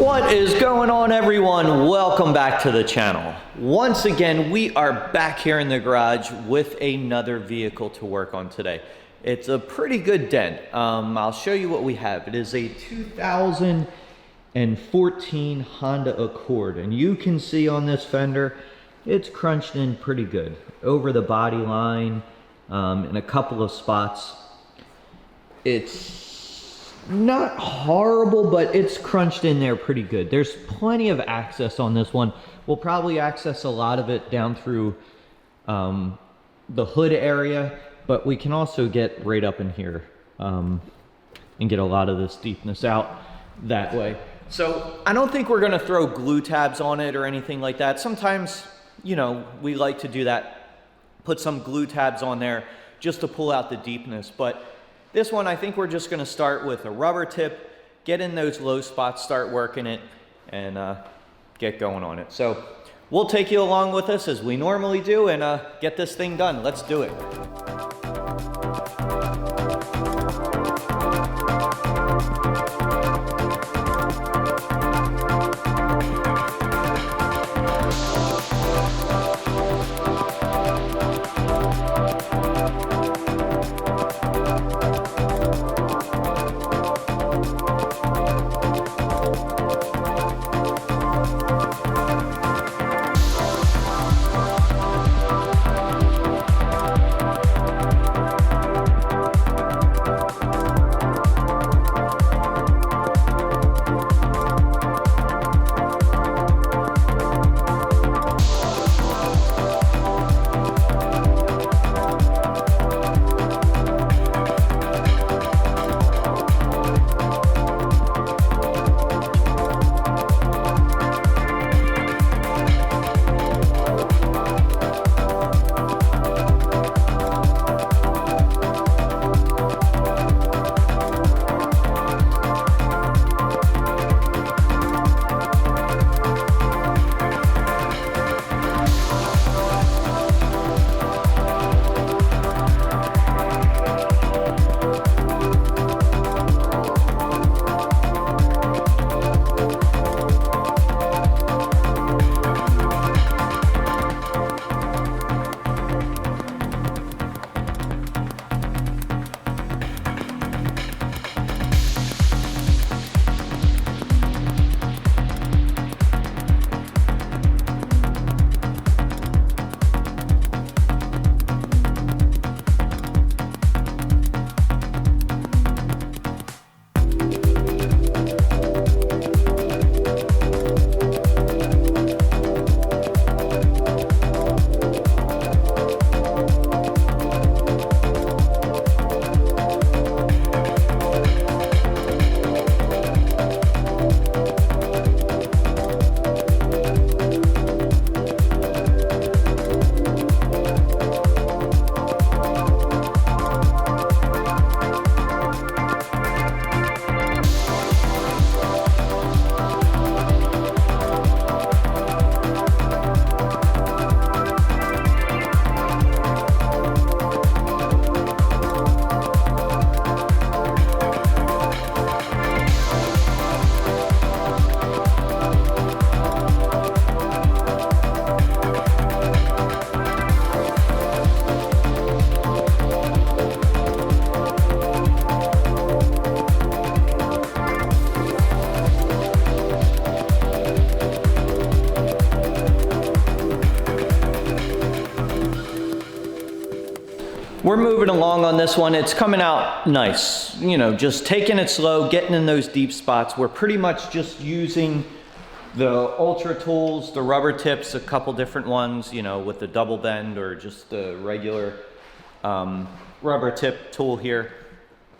What is going on, everyone? Welcome back to the channel. Once again, we are back here in the garage with another vehicle to work on today. It's a pretty good dent. I'll show you what we have. It is a 2014 Honda Accord, and you can see on this fender, it's crunched in pretty good. Over the body line, in a couple of spots. It's not horrible, but it's crunched in there pretty good. There's plenty of access on this one. We'll probably access a lot of it down through the hood area, but we can also get right up in here and get a lot of this deepness out that way. So I don't think we're gonna throw glue tabs on it or anything like that. Sometimes, you know, we like to do that, put some glue tabs on there just to pull out the deepness. But this one, I think we're just gonna start with a rubber tip, get in those low spots, start working it, and get going on it. So we'll take you along with us as we normally do and get this thing done. Let's do it. We're moving along on this one. It's coming out nice. You know, just taking it slow, getting in those deep spots. We're pretty much just using the Ultra tools, the rubber tips, a couple different ones, you know, with the double bend or just the regular rubber tip tool here.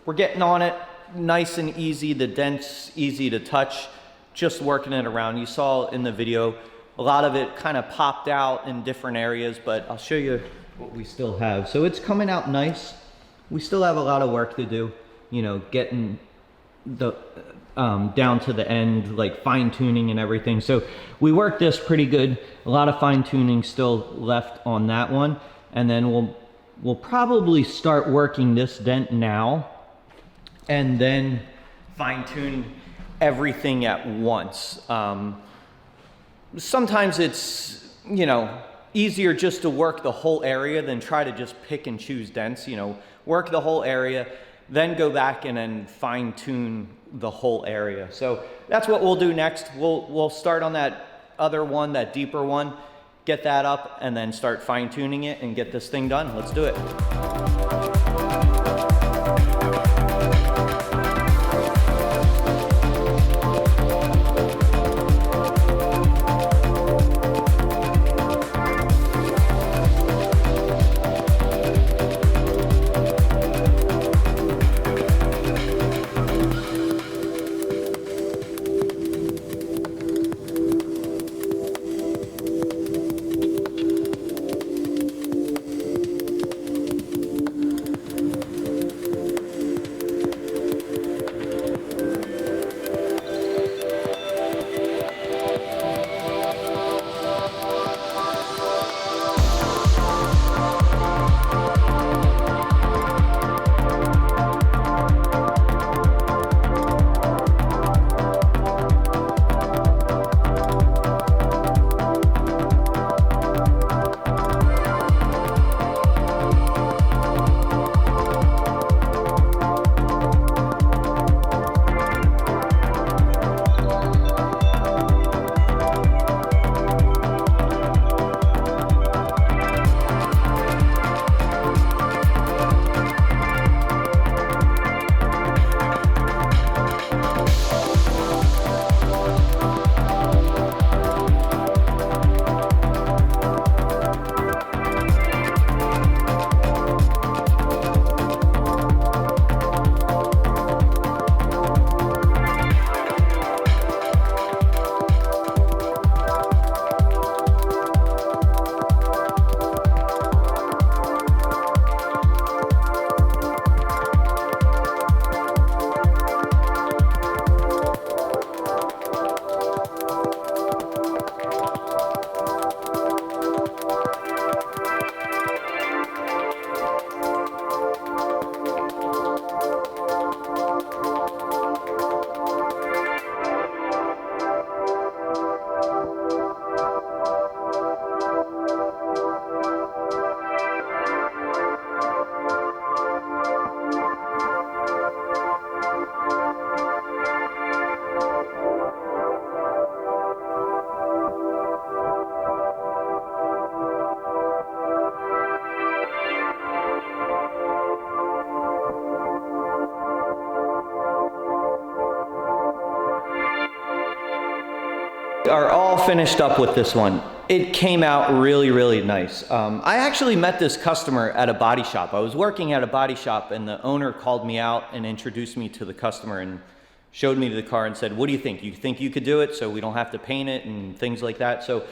We're getting on it nice and easy. The dent's easy to touch, just working it around. You saw in the video, a lot of it kind of popped out in different areas, but I'll show you what we still have. So it's coming out nice. We still have a lot of work to do, you know, getting the down to the end, like fine tuning and everything. So we worked this pretty good. A lot of fine tuning still left on that one, and then we'll probably start working this dent now and then fine tune everything at once. Sometimes it's, you know, easier just to work the whole area than try to just pick and choose dents. You know, work the whole area, then go back and then fine tune the whole area. So that's what we'll do next. We'll start on that other one, that deeper one, get that up, and then start fine tuning it and get this thing done. Let's do it. Are all finished up with this one. It came out really, really nice. I actually met this customer at a body shop. I was working at a body shop and the owner called me out and introduced me to the customer and showed me the car and said, what do you think? You think you could do it so we don't have to paint it and things like that? So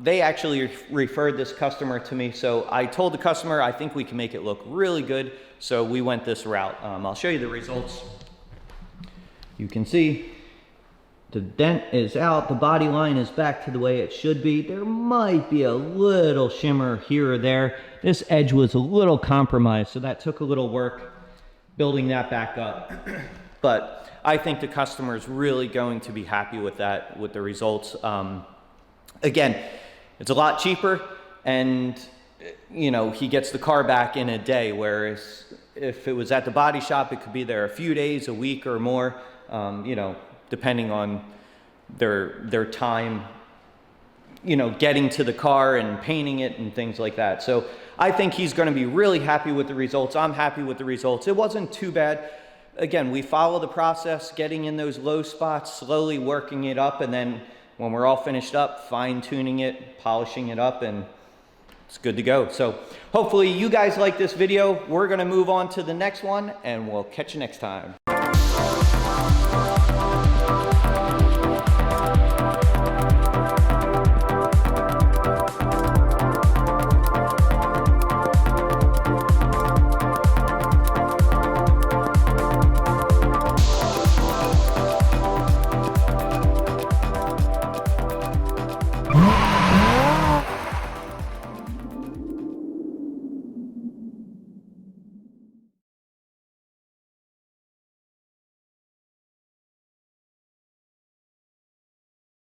they actually referred this customer to me. So I told the customer, I think we can make it look really good. So we went this route. I'll show you the results. You can see the dent is out, the body line is back to the way it should be. There might be a little shimmer here or there. This edge was a little compromised, so that took a little work building that back up. But I think the customer is really going to be happy with that, with the results. Again, it's a lot cheaper, and you know, he gets the car back in a day, whereas if it was at the body shop, it could be there a few days, a week or more, you know, depending on their time, you know, getting to the car and painting it and things like that. So I think he's going to be really happy with the results. I'm happy with the results. It wasn't too bad. Again, we follow the process, getting in those low spots, slowly working it up, and then when we're all finished up, fine tuning it, polishing it up, and it's good to go. So hopefully you guys like this video. We're going to move on to the next one, and we'll catch you next time.